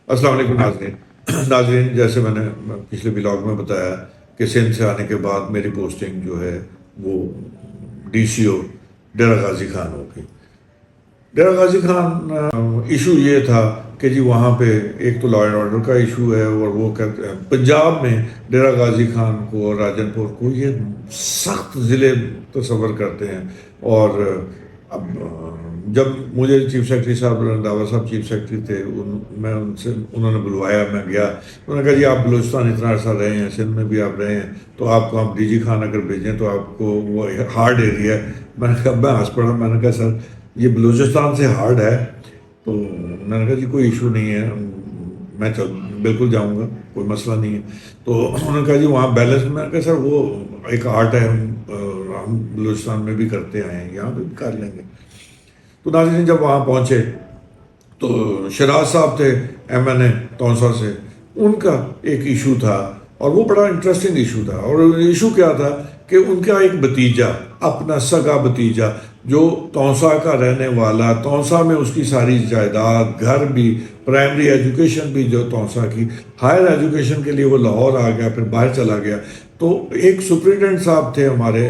अस्सलाम वालेकुम नाज़रीन। नाज़रीन, जैसे मैंने पिछले ब्लॉग में बताया कि सिंध से आने के बाद मेरी पोस्टिंग जो है वो डीसीओ डेरा गाजी खान हो गई। डेरा गाजी खान इशू ये था कि जी वहाँ पे एक तो लॉ एंड ऑर्डर का इशू है, और वो कहते हैं पंजाब में डेरा गाजी खान को और राजनपुर को ये सख्त ज़िले तस्वर करते हैं। और अब जब मुझे चीफ सेक्रेटरी साहब रंधावा साहब चीफ सेक्रेटरी थे, मैं उनसे उन्होंने बुलवाया, मैं गया। उन्होंने कहा जी आप बलूचिस्तान इतना अर्सा रहे हैं, सिंध में भी आप रहे हैं, तो आपको हम डीजी खान अगर भेजें तो आपको वो हार्ड एरिया है। मैंने कहा, मैं हंस पड़ा, मैंने कहा सर ये बलूचिस्तान से हार्ड है? तो मैंने कहा जी कोई इशू नहीं है, मैं चल बिल्कुल जाऊंगा, कोई मसला नहीं है। तो उन्होंने कहा जी वहाँ बैलेंस, मैंने कहा सर वो एक आर्ट है, हम बलूचिस्तान में भी करते आए हैं, यहाँ पे भी कर लेंगे। तो नाज़रीन, जब वहाँ पहुँचे तो शराज साहब थे MNA तौंसा से, उनका एक इशू था, और वो बड़ा इंटरेस्टिंग इशू था। और इशू क्या था कि उनका एक भतीजा, अपना सगा भतीजा, जो तौंसा का रहने वाला, तौंसा में उसकी सारी जायदाद, घर भी, प्राइमरी एजुकेशन भी जो तौंसा की, हायर एजुकेशन के लिए वो लाहौर आ गया, फिर बाहर चला गया। तो एक सुप्रिटेंडेंट साहब थे हमारे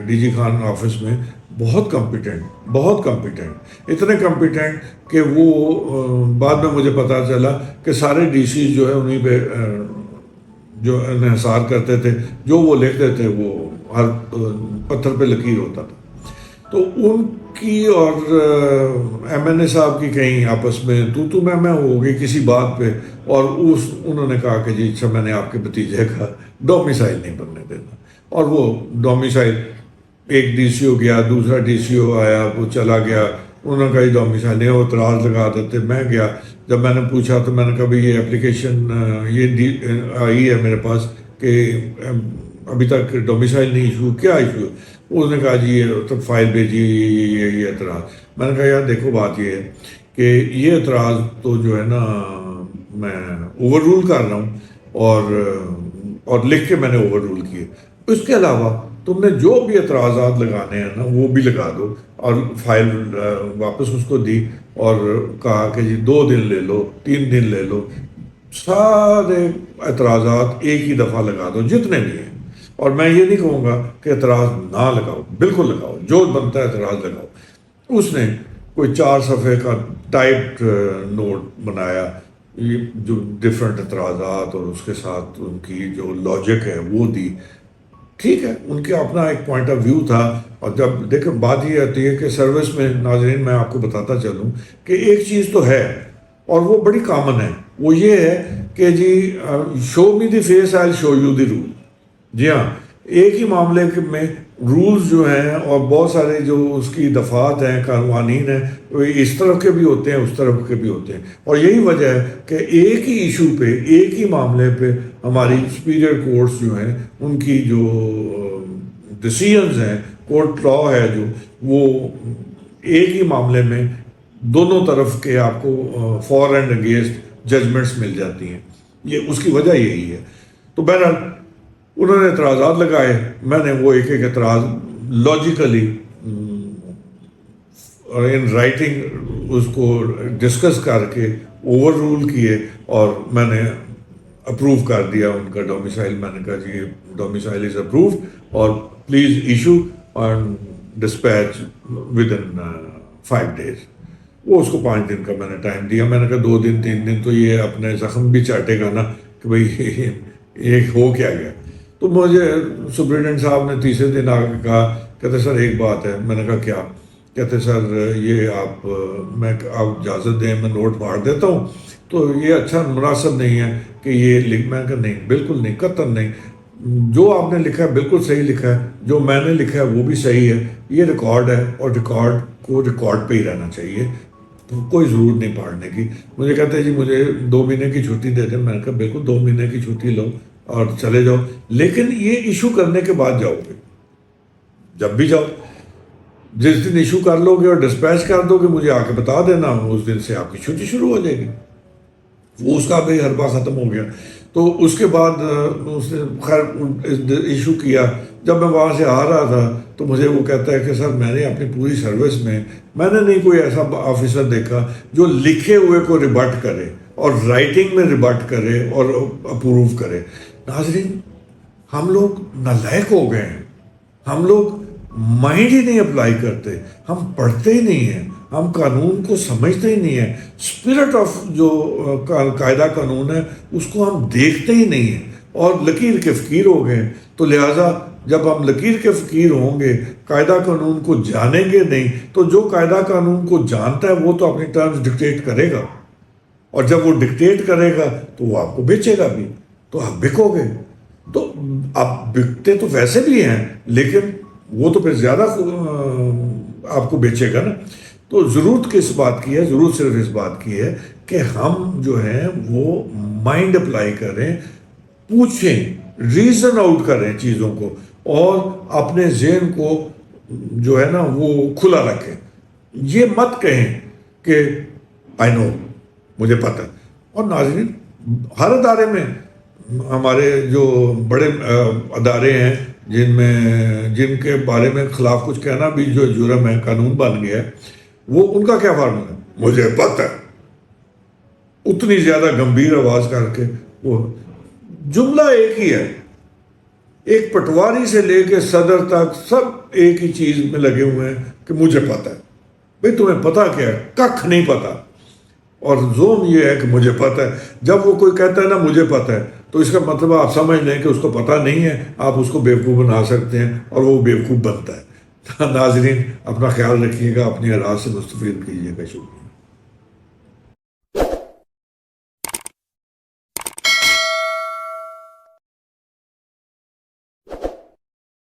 डीजी खान ऑफिस में, बहुत कॉम्पिटेंट, इतने कॉम्पिटेंट कि वो बाद में मुझे पता चला कि सारे डीसी जो है उन्हीं पे जो इन्हिसार करते थे, जो वो लिखते थे वो हर पत्थर पे लकीर होता था। तो उनकी और MNA साहब की कहीं आपस में तू मैं हो गई किसी बात पे, और उन्होंने कहा कि जी अच्छा मैंने आपके भतीजे का डोमिसाइल नहीं बनने देना। और वो डोमिसाइल, एक DCO गया, दूसरा DCO आया, वो चला गया, उन्होंने कहा डोमिसाइल नहीं, वो इतराज़ लगा देते। मैं गया, जब मैंने पूछा तो मैंने कहा भाई ये एप्लीकेशन आई है मेरे पास कि अभी तक डोमिसाइल नहीं इशू, क्या इशू? उसने कहा जी ये तो फाइल भेजी, ये एतराज़। मैंने कहा यार देखो बात ये है कि ये एतराज़ तो जो है ना मैं ओवर रूल कर रहा हूँ, और लिख के मैंने ओवर रूल किए। उसके अलावा तुमने जो भी एतराज़ात लगाने हैं ना वो भी लगा दो। और फाइल वापस उसको दी और कहा कि जी 2 दिन ले लो, 3 दिन ले लो, सारे एतराज़ात एक ही दफ़ा लगा दो जितने भी हैं। और मैं ये नहीं कहूँगा कि एतराज़ ना लगाओ, बिल्कुल लगाओ, जो बनता है एतराज़ लगाओ। उसने कोई 4 सफ़े का टाइप्ड नोट बनाया, ये जो डिफरेंट एतराज़ात और उसके साथ उनकी जो लॉजिक है वो दी। ठीक है, उनके अपना एक पॉइंट ऑफ व्यू था। और जब देखो बात ये आती है कि सर्विस में, नाज़रीन मैं आपको बताता चलूँ कि एक चीज़ तो है और वो बड़ी कॉमन है, वो ये है कि जी show me the face I will show you the rule. जी हाँ, एक ही मामले में रूल्स जो हैं और बहुत सारे जो उसकी दफ़ात हैं, कानूनीन हैं, वो इस तरफ के भी होते हैं, उस तरफ के भी होते हैं। और यही वजह है कि एक ही इशू पे, एक ही मामले पे हमारी सुपीरियर कोर्ट्स जो हैं उनकी जो डिसीजंस हैं, कोर्ट लॉ है जो, वो एक ही मामले में दोनों तरफ के आपको फॉर एंड अगेंस्ट जजमेंट्स मिल जाती हैं। ये उसकी वजह यही है। तो बहरहाल उन्होंने एतराज़ात लगाए, मैंने वो एक एक एतराज़ लॉजिकली इन राइटिंग उसको डिस्कस करके ओवर रूल किए, और मैंने अप्रूव कर दिया उनका डोमिसाइल। मैंने कहा जी डोमिसाइल इज़ अप्रूव और please issue and dispatch with in 5 days। वो उसको 5 दिन का मैंने टाइम दिया। मैंने कहा 2 दिन 3 दिन तो ये अपने ज़ख्म भी चाटेगा ना कि भाई ये हो क्या गया। तो मुझे सुप्रिटेंडेंट साहब ने तीसरे दिन आके कहा, कहते सर एक बात है। मैंने कहा क्या? कहते सर ये आप इजाज़त दें, मैं नोट फाड़ देता हूँ, तो ये अच्छा मुनासिब नहीं है कि ये लिख। मैंने कहा नहीं, बिल्कुल नहीं, कतई नहीं, जो आपने लिखा है बिल्कुल सही लिखा है, जो मैंने लिखा है वो भी सही है, ये रिकॉर्ड है और रिकॉर्ड को रिकॉर्ड पे ही रहना चाहिए, तो कोई ज़रूरत नहीं पढ़ने की। मुझे कहते हैं जी मुझे 2 महीने की छुट्टी दे दें। मैंने कहा बिल्कुल 2 महीने की छुट्टी लो और चले जाओ, लेकिन ये इशू करने के बाद जाओगे। जब भी जाओ, जिस दिन इशू कर लोगे और डिस्पैच कर दोगे, मुझे आके बता देना, उस दिन से आपकी छुट्टी शुरू हो जाएगी। वो उसका भी हरबा ख़त्म हो गया। तो उसके बाद उसने खैर इशू किया। जब मैं वहाँ से आ रहा था तो मुझे वो कहता है कि सर मैंने अपनी पूरी सर्विस में मैंने नहीं कोई ऐसा ऑफिसर देखा जो लिखे हुए को रिबट करे। اور رائٹنگ میں ریبٹ کرے اور اپروو کرے. ناظرین ہم لوگ نالائق ہو گئے ہیں, ہم لوگ مائنڈ ہی نہیں اپلائی کرتے, ہم پڑھتے ہی نہیں ہیں, ہم قانون کو سمجھتے ہی نہیں ہیں, اسپرٹ آف جو قاعدہ قانون ہے اس کو ہم دیکھتے ہی نہیں ہیں, اور لکیر کے فقیر ہو گئے. تو لہٰذا جب ہم لکیر کے فقیر ہوں گے, قاعدہ قانون کو جانیں گے نہیں, تو جو قاعدہ قانون کو جانتا ہے وہ تو اپنی ٹرمز ڈکٹیٹ کرے گا, اور جب وہ ڈکٹیٹ کرے گا تو وہ آپ کو بیچے گا بھی, تو آپ بکو گے. تو آپ بکتے تو ویسے بھی ہیں, لیکن وہ تو پھر زیادہ آپ کو بیچے گا نا. تو ضرورت کس بات کی ہے؟ ضرورت صرف اس بات کی ہے کہ ہم جو ہیں وہ مائنڈ اپلائی کریں, پوچھیں, ریزن آؤٹ کریں چیزوں کو, اور اپنے ذہن کو جو ہے نا وہ کھلا رکھیں. یہ مت کہیں کہ آئی نو, مجھے پتہ ہے. اور ناظرین ہر ادارے میں, ہمارے جو بڑے ادارے ہیں جن کے بارے میں خلاف کچھ کہنا بھی جو جرم ہے, قانون بن گیا ہے, وہ ان کا کیا فارمولا ہے؟ مجھے پتہ ہے. اتنی زیادہ گمبھیر آواز کر کے وہ جملہ ایک ہی ہے, ایک پٹواری سے لے کے صدر تک سب ایک ہی چیز میں لگے ہوئے ہیں کہ مجھے پتہ ہے. بھئی تمہیں پتہ کیا ہے؟ ککھ نہیں پتہ. اور زوم یہ ہے کہ مجھے پتہ ہے. جب وہ کوئی کہتا ہے نا مجھے پتہ ہے, تو اس کا مطلب آپ سمجھ لیں کہ اس کو پتہ نہیں ہے, آپ اس کو بیوقوف بنا سکتے ہیں, اور وہ بیوقوف بنتا ہے. ناظرین اپنا خیال رکھیے گا, اپنی آراء سے مستفید کیجیے گا. شکریہ.